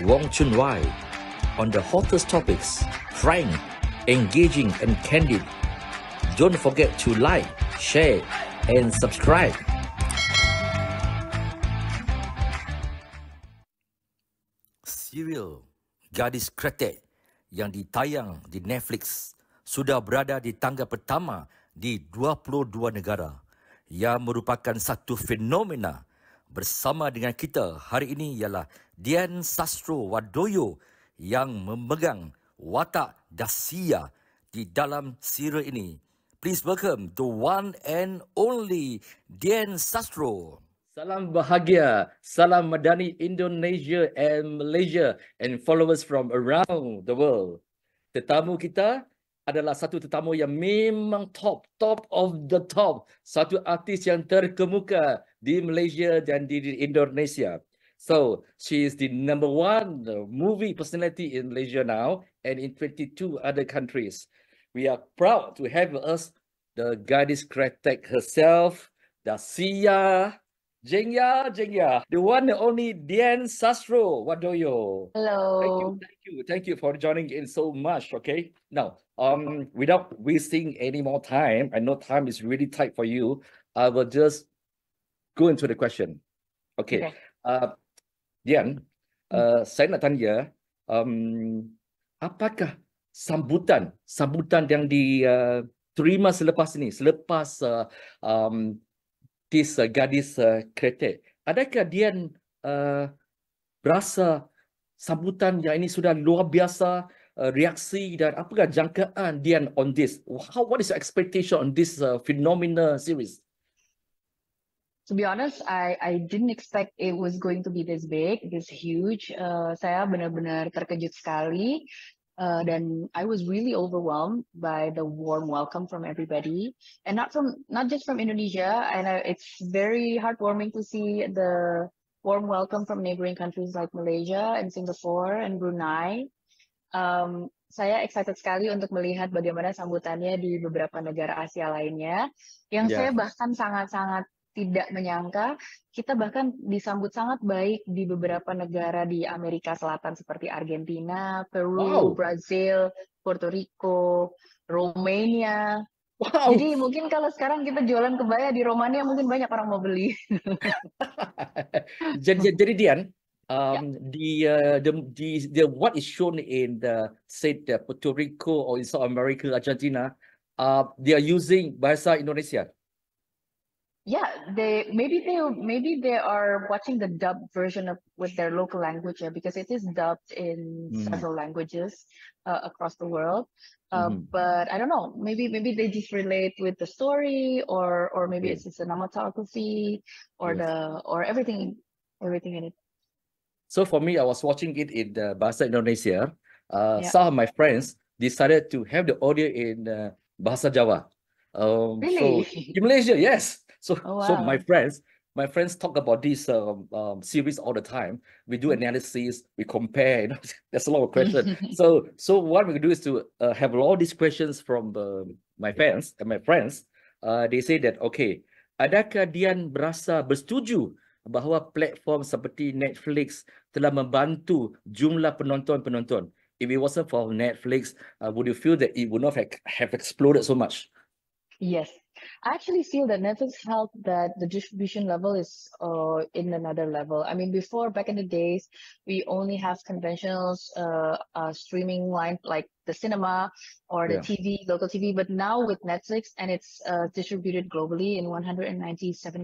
Wong Chun on the hottest topics, frank, engaging and candid. Don't forget to like, share and subscribe. Serial Gadis Kretek yang ditayang di Netflix sudah berada di tangga pertama di 22 negara yang merupakan satu fenomena. Bersama dengan kita hari ini ialah Dian Sastrowardoyo yang memegang watak Dasia di dalam serial ini. Please welcome the one and only Dian Sastro. Salam bahagia, salam madani Indonesia and Malaysia and followers from around the world. Tetamu kita adalah satu tetamu yang memang top of the top. Satu artis yang terkemuka di Malaysia dan di Indonesia. So, she is the #1 movie personality in Malaysia now and in 22 other countries. We are proud to have with us the Gadis Kretek herself, Dasia, Jengya, the one and only Dian Sastrowardoyo. Hello. Thank you for joining in so much. Okay, now without wasting any more time, I know time is really tight for you. I will just go into the question. Okay. Dian, saya nak tanya, apakah sambutan yang diterima selepas Gadis Kretek, adakah Dian berasa sambutan yang ini sudah luar biasa, reaksi dan apakah jangkaan Dian on this? What is your expectation on this phenomenal series? To be honest, I didn't expect it was going to be this big, this huge. Saya benar-benar terkejut sekali. Then I was really overwhelmed by the warm welcome from everybody, and not just from Indonesia. And it's very heartwarming to see the warm welcome from neighboring countries like Malaysia and Singapore and Brunei. Saya excited sekali untuk melihat bagaimana sambutannya di beberapa negara Asia lainnya, yang saya bahkan sangat-sangat tidak menyangka kita bahkan disambut sangat baik di beberapa negara di Amerika Selatan seperti Argentina, Peru, Brazil, Puerto Rico, Romania. Jadi mungkin kalau sekarang kita jualan kebaya di Romania mungkin banyak orang mau beli. Jadi Dian, the what is shown in the Puerto Rico or in South America, Argentina, they are using bahasa Indonesia. Yeah, maybe they are watching the dubbed version with their local language, because it is dubbed in several languages across the world. But I don't know, maybe they just relate with the story, or maybe it's the cinematography or everything in it. So for me, I was watching it in Bahasa Indonesia. Some of my friends decided to have the audio in Bahasa Jawa. Really? So in Malaysia, yes. So my friends talk about this series all the time. We do analysis, we compare. There's a lot of questions. So what we do is to have all these questions from my fans and my friends. They say that, okay, adakah Dian bersetuju bahawa platform seperti Netflix telah membantu jumlah penonton? If it wasn't for Netflix, would you feel that it would not have exploded so much? Yes, I actually feel that Netflix helped that the distribution level is in another level. I mean, back in the days, we only have conventional streaming line like the cinema or the TV, local TV. But now with Netflix, and it's distributed globally in 197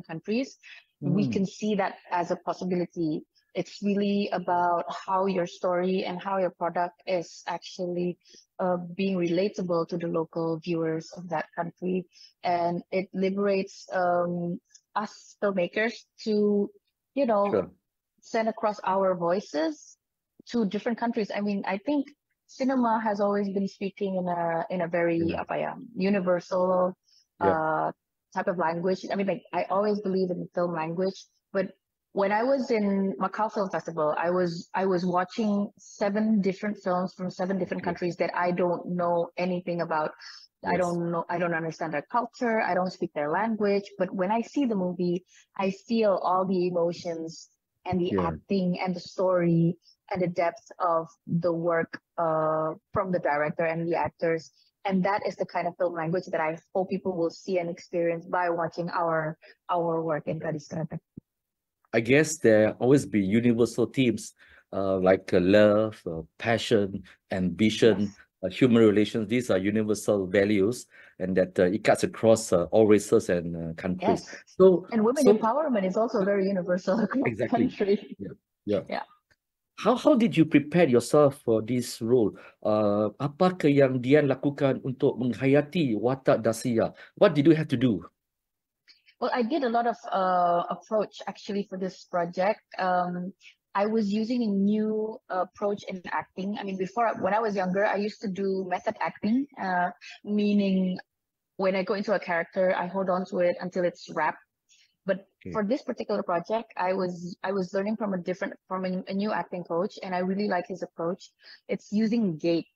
countries, we can see that as a possibility. It's really about how your story and how your product is actually being relatable to the local viewers of that country. And it liberates us filmmakers to, send across our voices to different countries. I mean, I think cinema has always been speaking in a very universal type of language. I mean, like, I always believe in film language, but when I was in Macau Film Festival, I was watching 7 different films from 7 different countries that I don't know anything about. I don't understand their culture. I don't speak their language. But when I see the movie, I feel all the emotions and the Yeah. acting and the story and the depth of the work from the director and the actors. And that is the kind of film language that I hope people will see and experience by watching our work in Gadis Kretek. I guess there always be universal themes like love, passion, ambition, Yes. human relations. These are universal values, and that it cuts across all races and countries. Yes. So, And women so empowerment is also very universal across the exactly. country. Yeah, yeah. Yeah. How did you prepare yourself for this role? Apa yang Dian lakukan untuk menghayati watak Dasia? What did you have to do? Well, I did a lot of approach actually for this project. I was using a new approach in acting. I mean, before, when I was younger, I used to do method acting, meaning when I go into a character, I hold on to it until it's wrapped. But Okay. for this particular project, I was learning from a new acting coach, and I really like his approach. It's using gate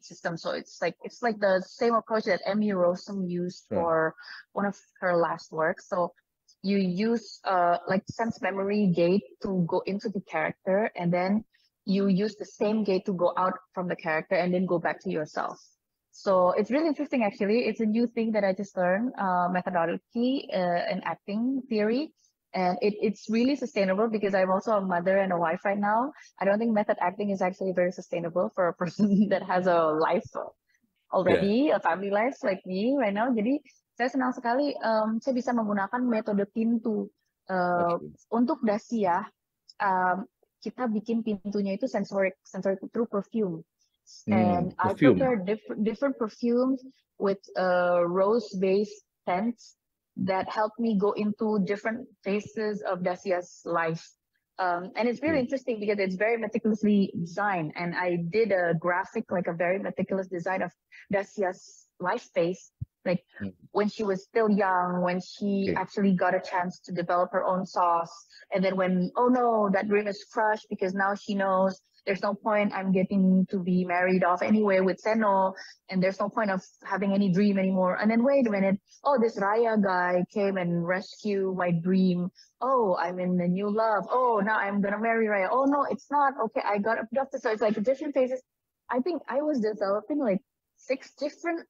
system, so it's like the same approach that Emmy Rossum used Right. for one of her last works. So you use like sense memory gate to go into the character, and then you use the same gate to go out from the character and then go back to yourself. So it's really interesting, actually. It's a new thing that I just learned, methodology in acting theory. And it's really sustainable because I'm also a mother and a wife right now. I don't think method acting is actually very sustainable for a person that has a life already, a family life like me right now. Jadi saya senang sekali saya bisa menggunakan metode pintu. Okay. Untuk Dasia, kita bikin pintunya itu sensoric through perfume. And I Perfume. prepared different perfumes with rose-based scents that helped me go into different phases of Dasia's life. And it's really interesting because it's very meticulously designed. And I did a graphic, like a very meticulous design of Dasia's life phase, like when she was still young, when she actually got a chance to develop her own sauce. And then when, oh no, that dream is crushed because now she knows there's no point I'm getting to be married off anyway with Seno, and there's no point of having any dream anymore. And then wait a minute, oh, this Raya guy came and rescued my dream. Oh, I'm in a new love. Oh, now I'm gonna marry Raya. Oh no, it's not. Okay, I got abducted. So it's like different phases. I think I was developing like 6 different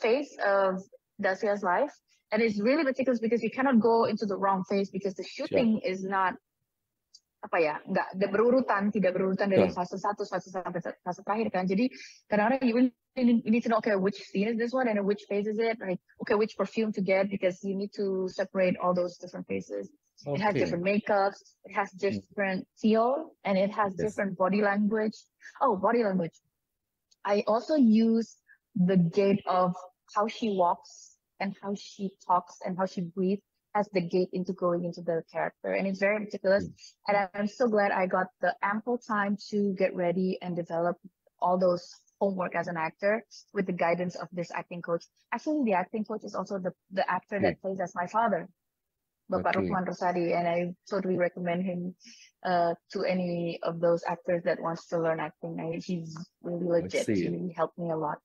phase of Dasia's life. And it's really meticulous because you cannot go into the wrong phase because the shooting is not tidak berurutan dari fase 1 sampai fase terakhir kan. Jadi kadang-kadang you need to know, okay, which scene is this one and which phase is it? Like, okay, which perfume to get because you need to separate all those different phases. It has different makeups, it has different feel, and it has different body language. Oh, body language. I also use the gait of how she walks and how she talks and how she breathes as the gate into going into the character, and it's very meticulous. And I'm so glad I got the ample time to get ready and develop all those homework as an actor with the guidance of this acting coach. Actually, the acting coach is also the actor that plays as my father, Bapak Rukman Rosadi, and I totally recommend him to any of those actors that wants to learn acting. He's really legit. He helped me a lot.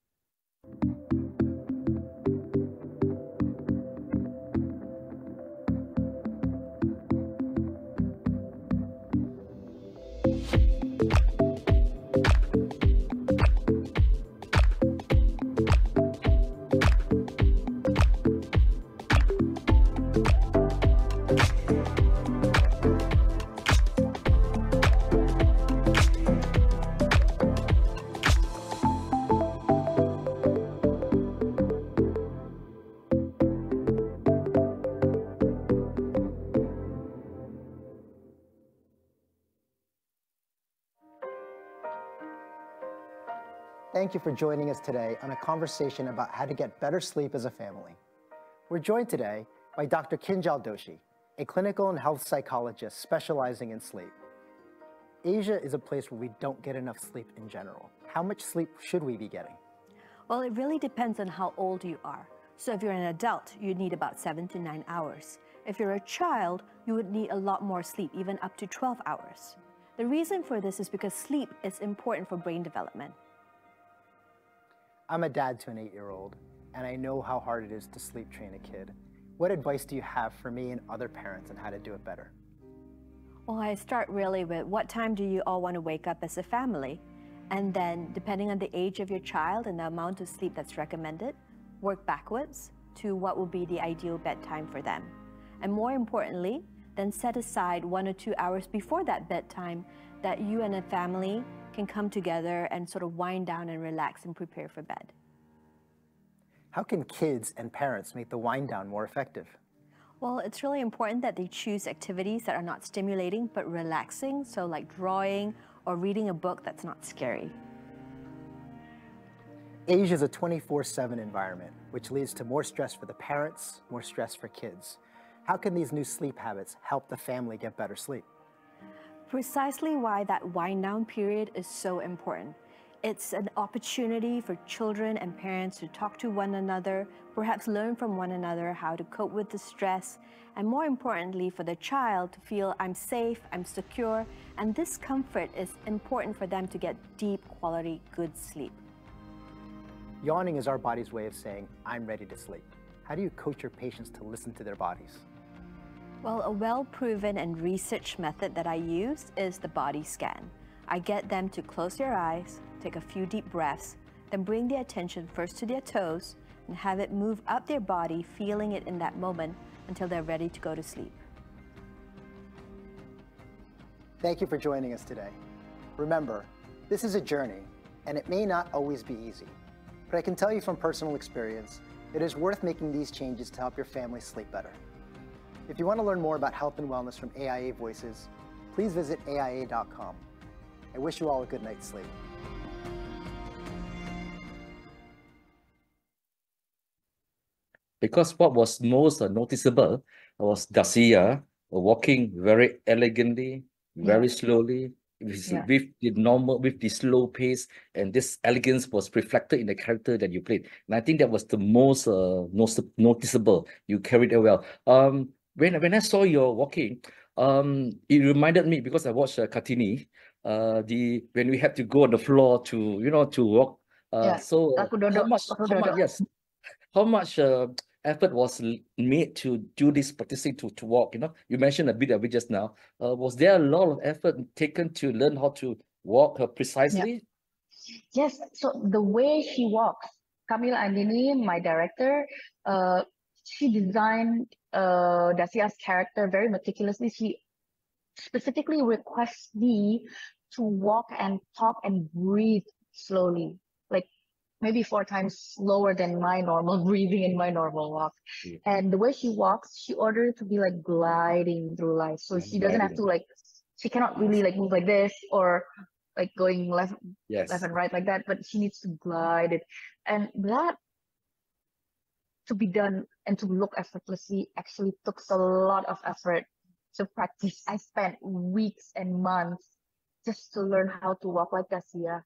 Thank you for joining us today on a conversation about how to get better sleep as a family. We're joined today by Dr. Kinjal Doshi, a clinical and health psychologist specializing in sleep. Asia is a place where we don't get enough sleep in general. How much sleep should we be getting? Well, it really depends on how old you are. So if you're an adult, you need about 7 to 9 hours. If you're a child, you would need a lot more sleep, even up to 12 hours. The reason for this is because sleep is important for brain development. I'm a dad to an 8-year-old, and I know how hard it is to sleep train a kid. What advice do you have for me and other parents on how to do it better? Well, I start really with what time do you all want to wake up as a family? And then, depending on the age of your child and the amount of sleep that's recommended, work backwards to what would be the ideal bedtime for them. And more importantly, then set aside 1 or 2 hours before that bedtime that you and a family can come together and sort of wind down and relax and prepare for bed. How can kids and parents make the wind down more effective? Well, it's really important that they choose activities that are not stimulating but relaxing, so like drawing or reading a book that's not scary. Asia is a 24/7 environment, which leads to more stress for the parents, more stress for kids. How can these new sleep habits help the family get better sleep? Precisely why that wind down period is so important. It's an opportunity for children and parents to talk to one another, perhaps learn from one another how to cope with the stress, and more importantly for the child to feel I'm safe, I'm secure, and this comfort is important for them to get deep quality, good sleep. Yawning is our body's way of saying, I'm ready to sleep. How do you coach your patients to listen to their bodies? Well, a well-proven and researched method that I use is the body scan. I get them to close their eyes, take a few deep breaths, then bring their attention first to their toes and have it move up their body, feeling it in that moment until they're ready to go to sleep. Thank you for joining us today. Remember, this is a journey, and it may not always be easy. But I can tell you from personal experience, it is worth making these changes to help your family sleep better. If you want to learn more about health and wellness from AIA Voices, please visit AIA.com. I wish you all a good night's sleep. Because what was most noticeable was Dacia walking very elegantly, very slowly, with the slow pace, and this elegance was reflected in the character that you played. And I think that was the most noticeable. You carried it well. When I saw your walking, it reminded me, because I watched Kartini, when we had to go on the floor to walk. So how much effort was made to do this practicing to walk? You mentioned a bit of it just now. Was there a lot of effort taken to learn how to walk precisely? Yes. So the way she walks, Camille Andini, my director, she designed Dacia's character very meticulously. She specifically requests me to walk and talk and breathe slowly, like maybe 4 times slower than my normal breathing in my normal walk. And the way she walks, she ordered it to be like gliding through life. So she doesn't have to she cannot really move like this or like going left and right like that, but she needs to glide it. And that to be done and to look effortlessly actually took a lot of effort to practice. I spent weeks and months just to learn how to walk like Dacia.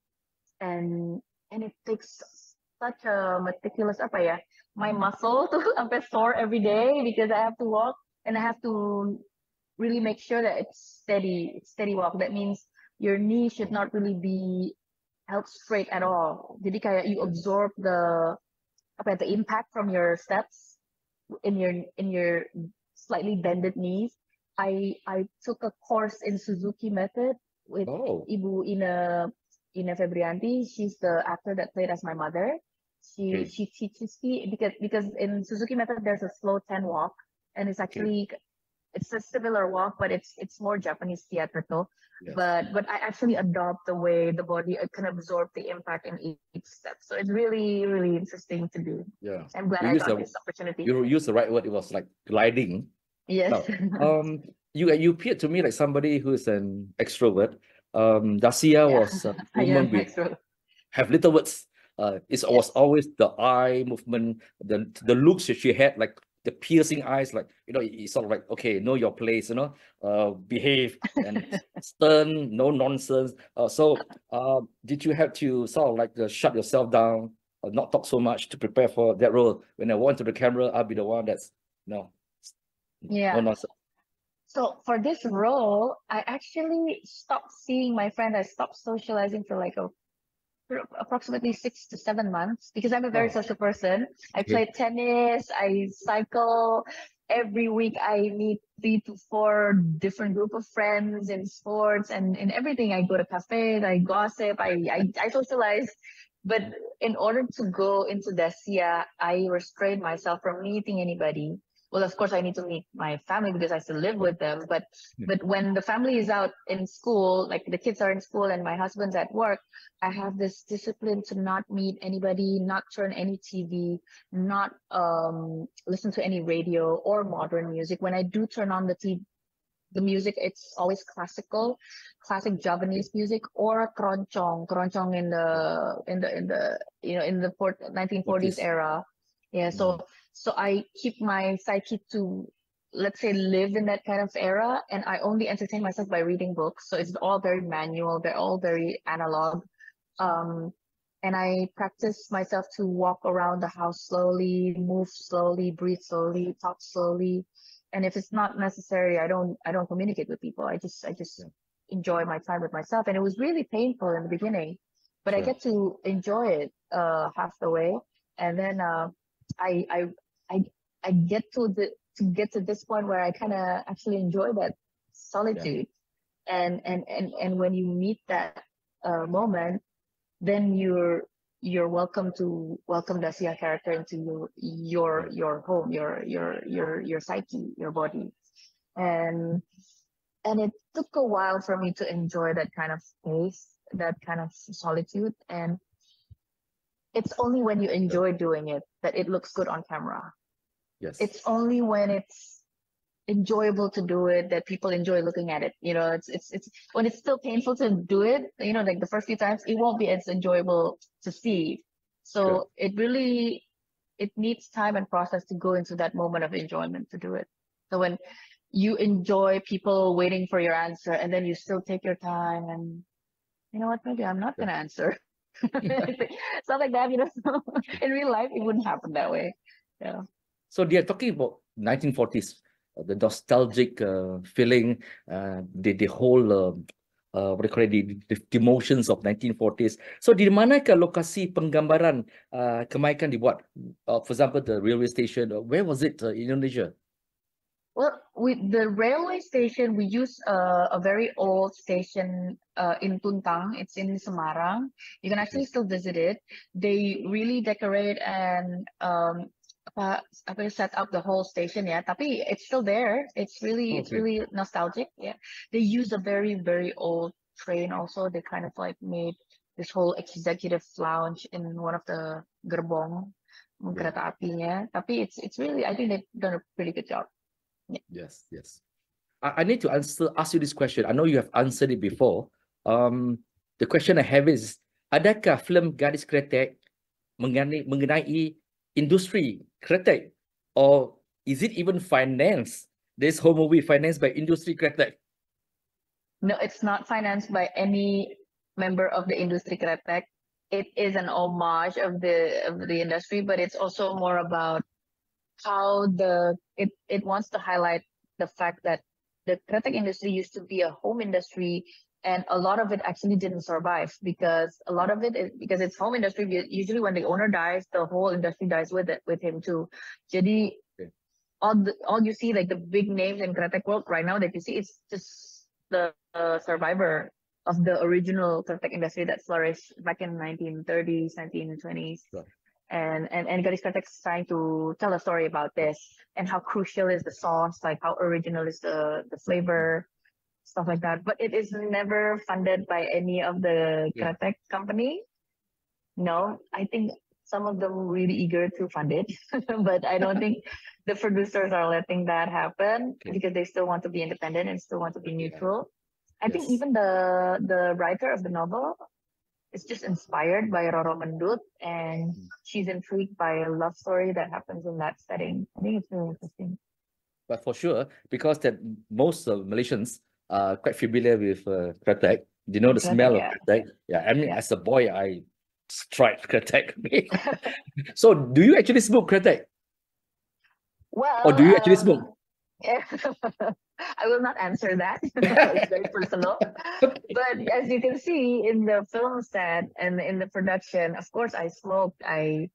And it takes such a meticulous my muscle to sampai sore every day because I have to walk and I have to really make sure that it's steady walk. That means your knee should not really be held straight at all. Jadi kayak you absorb the impact from your steps in your slightly bended knees. I took a course in Suzuki method with Ibu Ina Febrianti. She's the actor that played as my mother. She teaches me because in Suzuki method there's a slow 10 walk, and it's actually it's a similar walk, but it's more Japanese theatrical. But I actually adopt the way the body can absorb the impact in each step. So it's really interesting to do. Yeah, I'm glad I got this opportunity. You used the right word. It was like gliding. Yes. Now, you appeared to me like somebody who is an extrovert. Dacia was a woman with have little words. It was always the eye movement, the looks that she had, like the piercing eyes, like it's sort of like, okay, know your place, behave and stern, no nonsense. So did you have to sort of like shut yourself down, not talk so much to prepare for that role? When I want to the camera, I'll be the one that's no nonsense. So for this role, I actually stopped seeing my friends. I stopped socializing for approximately 6 to 7 months because I'm a very social person. I play tennis, I cycle, every week I meet 3 to 4 different group of friends in sports and in everything. I go to cafes, I gossip, I socialize. But in order to go into Dacia, I restrain myself from meeting anybody. Well, of course, I need to meet my family because I still live with them. But when the family is out in school, like the kids are in school and my husband's at work, I have this discipline to not meet anybody, not turn any TV, not listen to any radio or modern music. When I do turn on the music, it's always classic Javanese music or keroncong in the 1940s era. Yeah, so I keep my psyche to, let's say, live in that kind of era, and I only entertain myself by reading books. So it's all very manual, they're all very analog. And I practice myself to walk around the house slowly, move slowly, breathe slowly, talk slowly. And if it's not necessary, I don't communicate with people. I just enjoy my time with myself. And it was really painful in the beginning, but I get to enjoy it half the way. And then I get to this point where I kind of actually enjoy that solitude. And when you meet that moment, then you're welcome to welcome the Dacia character into your home, your psyche, your body. And it took a while for me to enjoy that kind of space, that kind of solitude. And it's only when you enjoy doing it that it looks good on camera. Yes. It's only when it's enjoyable to do it that people enjoy looking at it. It's when it's still painful to do it, like the first few times, it won't be as enjoyable to see. So it needs time and process to go into that moment of enjoyment to do it. So when you enjoy people waiting for your answer and then you still take your time and you know what, maybe I'm not gonna answer. Stuff like that, in real life it wouldn't happen that way. Yeah. So they are talking about 1940s, the nostalgic feeling, the whole what do you call it, the emotions of 1940s. So di manakah lokasi penggambaran kemaikan dibuat? For example, the railway station. Where was it in Indonesia? Well, with the railway station, we use a very old station in Tuntang. It's in Semarang. You can actually still visit it. They really decorate and set up the whole station. Yeah, tapi it's still there. It's really nostalgic. Yeah, they use a very, very old train. Also, they kind of like made this whole executive lounge in one of the gerbong kereta apinya. Tapi it's really, I think they've done a pretty good job. Yeah. Yes. I need to ask you this question. I know you have answered it before. The question I have is, adakah filem Gadis Kretek mengenai industri kretek, or is it even financed? This whole movie financed by industri kretek? No, it's not financed by any member of the industri kretek. It is an homage of the industry, but it's also more about how it wants to highlight the fact that the kretek industry used to be a home industry, and a lot of it actually didn't survive because a lot of it is because it's home industry. Usually when the owner dies, the whole industry dies with him too. Jadi all you see, like the big names in kretek world right now that you see, it's just the survivor of the original kretek industry that flourished back in 1930s, 1920s. Right. And Gadis Kretek is trying to tell a story about this and how crucial is the sauce, like how original is the flavor, stuff like that. But it is never funded by any of the Kretek company. No, I think some of them are really eager to fund it, but I don't think the producers are letting that happen because they still want to be independent and still want to be neutral. I think even the writer of the novel is just inspired by Roro Mendut, and she's intrigued by a love story that happens in that setting. I think it's really interesting. But for sure, because that most Malaysians are quite familiar with kretek, they know the smell of kretek. Yeah, I mean, as a boy, I tried kretek. So, do you actually smoke kretek? Well, or do you actually smoke? I will not answer that. It's very personal. But as you can see in the film set and in the production, of course, I smoked. I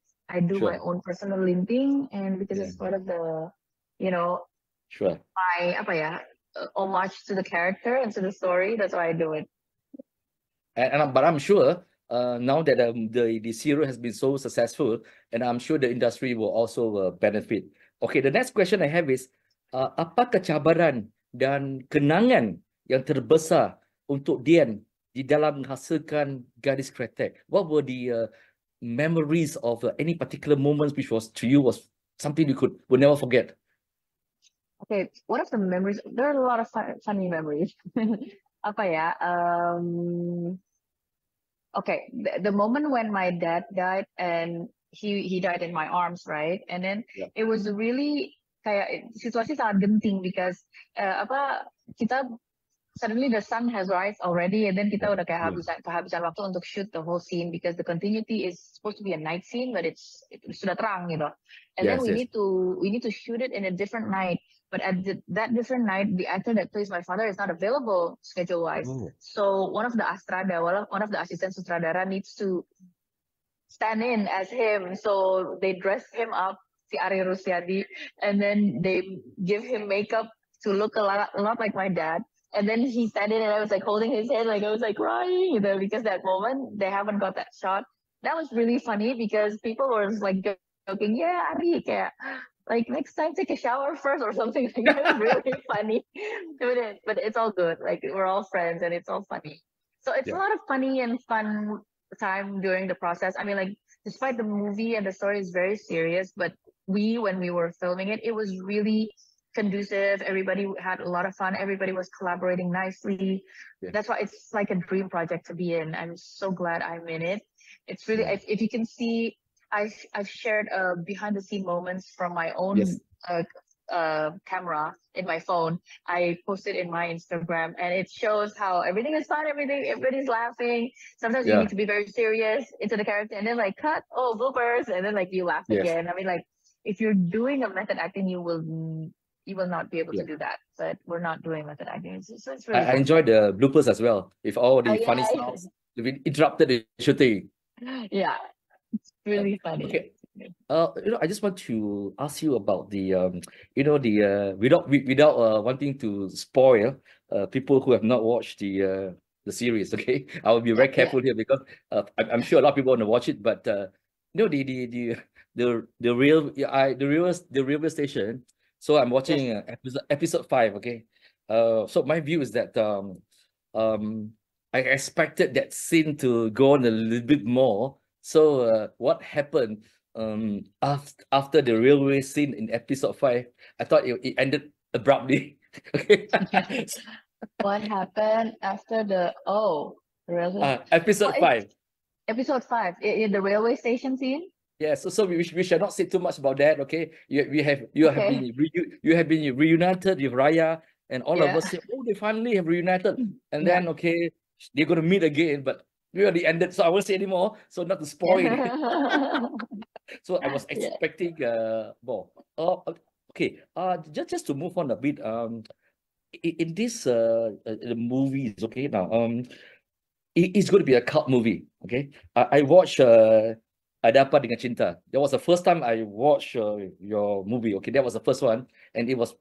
do my own personal linting, and because it's part of the you know, Sure. my homage to the character and to the story. That's why I do it. But I'm sure now that the serial has been so successful, and I'm sure the industry will also benefit. Okay, the next question I have is, apa kecabaran dan kenangan yang terbesar untuk Dian di dalam menghasilkan Gadis Kretek? What were the memories of any particular moments which was to you was something you would never forget? Okay, one of the memories, there are a lot of funny memories. Okay, the moment when my dad died and he died in my arms, right? And then it was really kayak situasi sangat genting because kita suddenly the sun has rise already, and then kita udah kayak kehabisan waktu untuk shoot the whole scene because the continuity is supposed to be a night scene, but it's sudah terang gitu. And then we need to shoot it in a different night. But at that different night, the actor that plays my father is not available schedule-wise. So one of the assistant sutradara needs to stand in as him. So they dress him up, si Ari Rusyadi, and then they give him makeup to look a lot like my dad. And then he standing and I was like holding his head, like I was like crying, because that moment they haven't got that shot. That was really funny because people were like joking, yeah, Ari, like next time take a shower first or something. Like that was really funny. But it's all good. Like we're all friends and it's all funny. So it's a lot of funny and fun time during the process. I mean, like despite the movie and the story is very serious, but when we were filming it, it was really conducive. Everybody had a lot of fun. Everybody was collaborating nicely. That's why it's like a dream project to be in. I'm so glad I'm in it. It's really, if you can see, I've shared behind the scene moments from my own camera in my phone. I posted in my Instagram, and it shows how everything is fun. Everybody's laughing. Sometimes you need to be very serious into the character, and then like cut, bloopers, and then like you laugh again. I mean, like if you're doing a method acting, you will not be able to do that. But we're not doing method acting. So it's really I enjoyed the bloopers as well. If all the funny sounds, if it interrupted the shooting. Yeah. It's really funny. Okay. I just want to ask you about the without wanting to spoil people who have not watched the series. Okay, I will be very careful here because I'm sure a lot of people want to watch it. But the railway station. So I'm watching episode 5. Okay, so my view is that I expected that scene to go on a little bit more. So what happened after the railway scene in episode 5? I thought it ended abruptly. Okay. What happened after the railway? Episode 5. Episode 5 in the railway station scene. Yeah, so we shall not say too much about that. Okay, you have been reunited with Raya, and all of us say, they finally have reunited, and then they're gonna meet again, but we already ended, so I won't say anymore, so not to spoil it. So I was expecting more. Okay, just to move on a bit, in this the movies, okay, now it's going to be a cult movie. Okay, I watched Ada Apa Dengan Cinta. That was the first time I watched your movie. Okay, that was the first one, and it was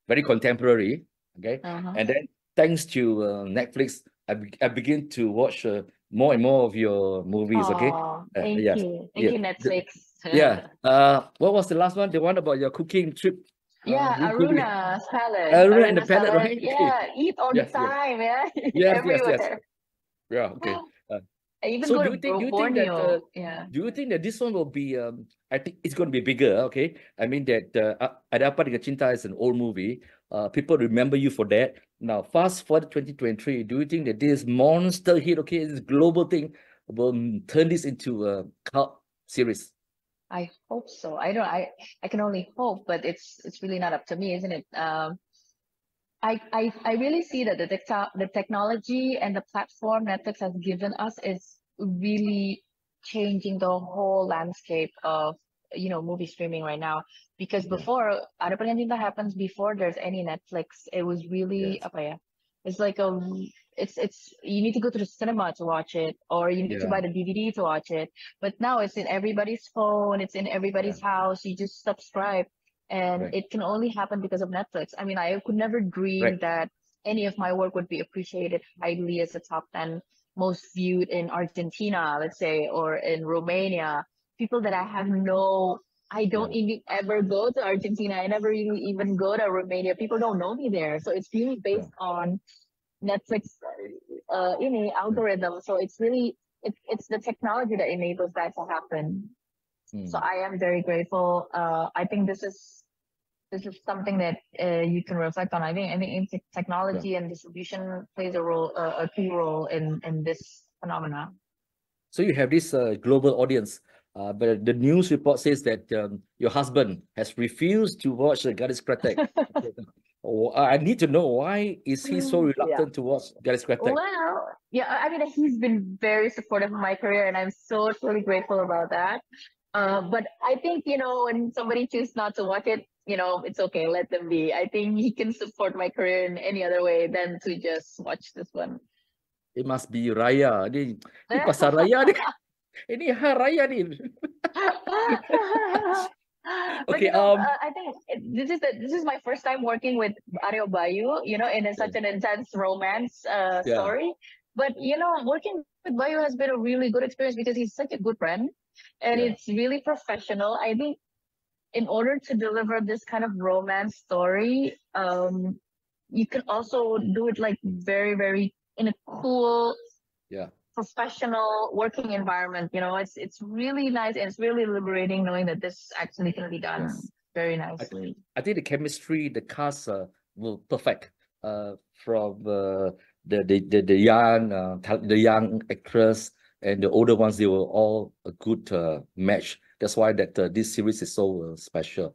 very contemporary. Okay, and then thanks to Netflix, I begin to watch more and more of your movies. Okay, thank you, Netflix. What was the last one? The one about your cooking trip? Aruna's Palette. Aruna and the Palette, right? Yeah, eat all the time. Everywhere. Yeah. Okay. I even go to Borneo. Do you think that this one will be? I think it's going to be bigger. Okay, I mean that Ada Apa Dengan Cinta is an old movie. People remember you for that. Now, fast forward 2023. Do you think that this monster hit, okay, this global thing, will turn this into a cult series? I hope so. I can only hope, but it's really not up to me, isn't it? I really see that the technology and the platform Netflix has given us is really changing the whole landscape of movie streaming right now. Because before Ada Apa Dengan Cinta happens, before there's any Netflix, it was really it's like it's you need to go to the cinema to watch it, or you need to buy the DVD to watch it. But now it's in everybody's phone, it's in everybody's house. You just subscribe. and Right. it can only happen because of Netflix. I mean, I could never dream Right. that any of my work would be appreciated highly as a top 10 most viewed in Argentina, let's say, or in Romania. People that I have I don't even ever go to Argentina. I never really even go to Romania. People don't know me there. So it's really based on Netflix algorithm. So it's really it's the technology that enables that to happen. So I am very grateful. I think this is something that you can reflect on. I think technology and distribution plays a key role in this phenomena. So you have this global audience, but the news report says that your husband has refused to watch Gadis Kretek. I need to know, why is he so reluctant to watch Gadis Kretek? Well, yeah, I mean, he's been very supportive of my career, and I'm so truly grateful about that. But I think, when somebody chooses not to watch it, it's okay, let them be. I think he can support my career in any other way than to just watch this one. It must be Raya. Ini pasar Raya ni. Ini hari Raya ni. Okay. I think this is my first time working with Aryo Bayu, in such an intense romance story. But working with Bayu has been a really good experience because he's such a good friend, and it's really professional. I think in order to deliver this kind of romance story, you can also do it like very, very in a cool, professional working environment. It's really nice, and it's really liberating knowing that this actually can be done very nicely. I think the chemistry, the cast will perfect. From the young actress and the older ones, they were all a good match. That's why that this series is so special.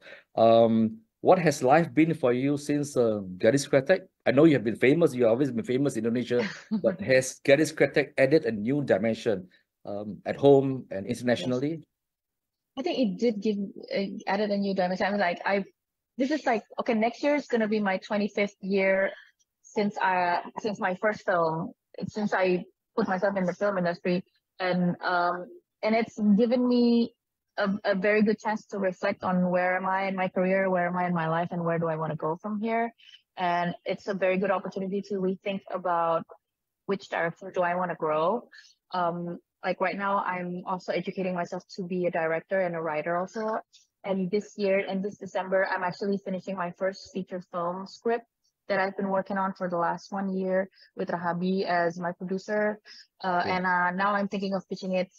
What has life been for you since Gadis Kretek? I know you have been famous. You've always been famous in Indonesia, but has Gadis Kretek added a new dimension at home and internationally? I think it did added a new dimension. I was like, this is like, okay, next year is gonna be my 25th year since my first film, since I put myself in the film industry, and it's given me a very good chance to reflect on where am I in my career, where am I in my life, and where do I want to go from here. And it's a very good opportunity to rethink about which direction do I want to grow. Like right now, I'm also educating myself to be a director and a writer also. And this December, I'm actually finishing my first feature film script that I've been working on for the last 1 year with Rahabi as my producer. And now I'm thinking of pitching it.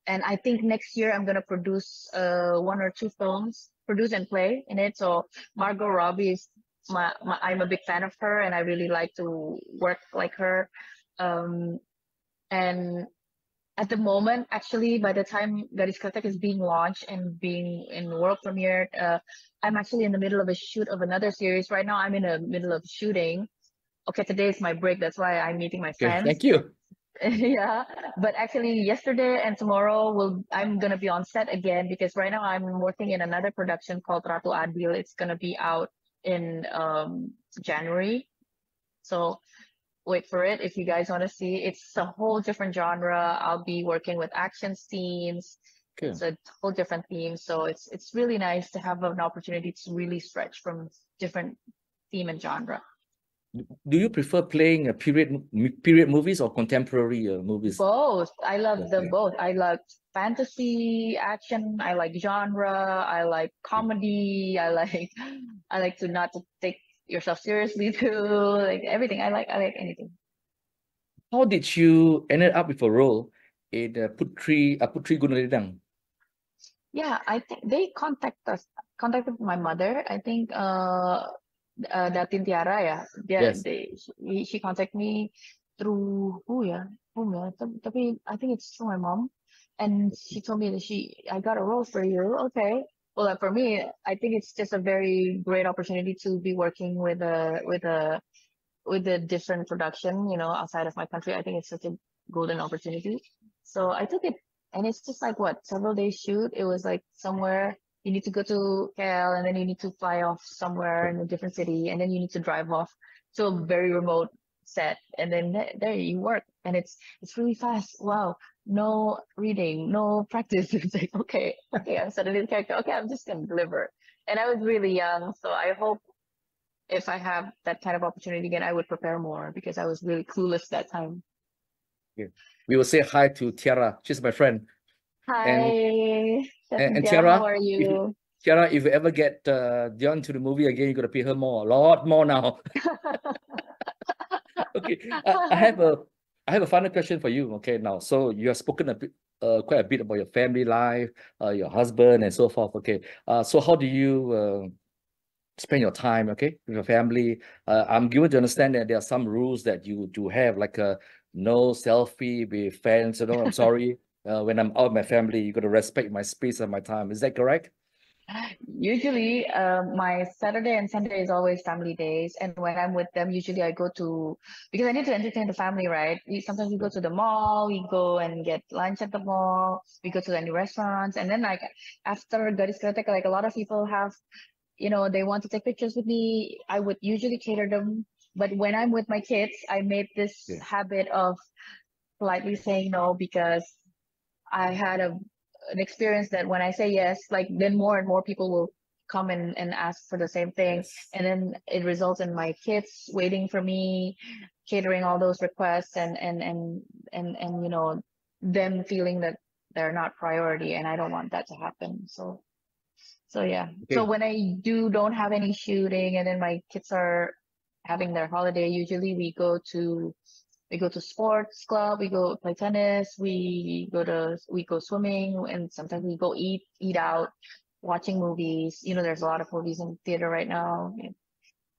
And I think next year I'm going to produce 1 or 2 films, produce and play in it. So Margot Robbie is I'm a big fan of her, and I really like to work like her. And at the moment, actually, by the time Gadis Kretek is being launched and being in world premiere, I'm actually in the middle of a shoot of another series. Right now, I'm in the middle of shooting. Okay, today is my break. That's why I'm meeting my friends. Thank you. Yeah, but actually yesterday and tomorrow I'm gonna be on set again, because right now I'm working in another production called Ratu Adil. It's gonna be out in January. So wait for it if you guys want to see. It's a whole different genre. I'll be working with action scenes. Okay. It's a whole different theme. So it's really nice to have an opportunity to really stretch from different theme and genre. Do you prefer playing period movies or contemporary movies? Both. I love them both. I like fantasy, action. I like genre. I like comedy. I like to not to take yourself seriously too. Like everything. I like anything. How did you end up with a role in Putri Gunung? Yeah, I think they contacted my mother. I think Datin Tiara ya. She contacted me through tapi I think it's through my mom, and she told me that I got a role for you. Okay. Well, for me, I think it's just a very great opportunity to be working with a different production, outside of my country. I think it's such a golden opportunity. So I took it, and it's just like several days shoot. It was like somewhere you need to go to KL, and then you need to fly off somewhere in a different city, and then you need to drive off to a very remote set, and then there you work and it's really fast. Wow, no reading, no practice. It's like, okay, I'm suddenly the character. Okay, I'm just gonna deliver. And I was really young, so I hope if I have that kind of opportunity again, I would prepare more because I was really clueless that time. Yeah. We will say hi to Tiara. She's my friend. Hi, and Tiara, Tiara, how are you? Tiara, if you ever get Dian to the movie again, you're gonna pay her more, a lot more now. Okay, I have a final question for you. Okay, now, so you have spoken a bit, quite a bit about your family life, your husband, and so forth. Okay, so how do you spend your time, okay, with your family? I'm given to understand that there are some rules that you do have, like no selfie with fans. You know, I'm sorry. When I'm out with my family, you got to respect my space and my time. Is that correct? Usually, my Saturday and Sunday is always family days, and when I'm with them, usually I go to, because I need to entertain the family, right? Sometimes we go to the mall, we go and get lunch at the mall, we go to any restaurants, and then like after Gadis Kretek, like a lot of people have, they want to take pictures with me. I would usually cater them, but when I'm with my kids, I made this habit of politely saying no, because I had an experience that when I say yes, like then more and more people will come and ask for the same thing. And then it results in my kids waiting for me, catering all those requests, and them feeling that they're not priority, and I don't want that to happen. So yeah. Okay. So when I don't have any shooting, and then my kids are having their holiday, usually we go to sports club, we go play tennis, we go swimming, and sometimes we go eat out, watching movies. There's a lot of movies in theater right now.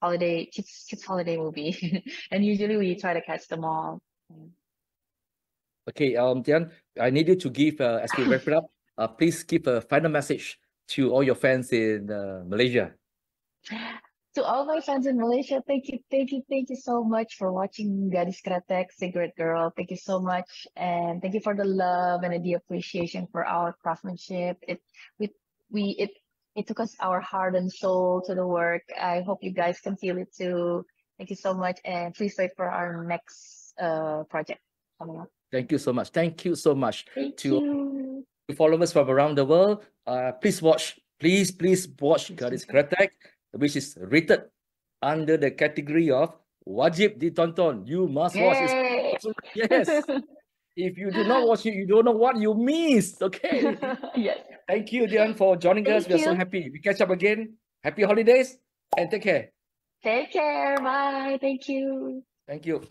Holiday kids holiday movie. And usually we try to catch them all. Okay, Dian, I need you to give as we wrap it up, please give a final message to all your fans in Malaysia. To all my fans in Malaysia, thank you so much for watching Gadis Kretek, Cigarette Girl. Thank you so much, and thank you for the love and the appreciation for our craftsmanship. It took us our heart and soul to the work. I hope you guys can feel it too. Thank you so much, and please wait for our next project coming up. Thank you so much. Thank you so much. Thank to you. Followers from around the world. Please watch Gadis Kretek, which is rated under the category of wajib ditonton. You must watch it. Yes. If you do not watch it, you don't know what you missed. Okay. Yes. Thank you, Dian, for joining us. We are so happy. We catch up again. Happy holidays and take care. Take care. Bye. Thank you. Thank you.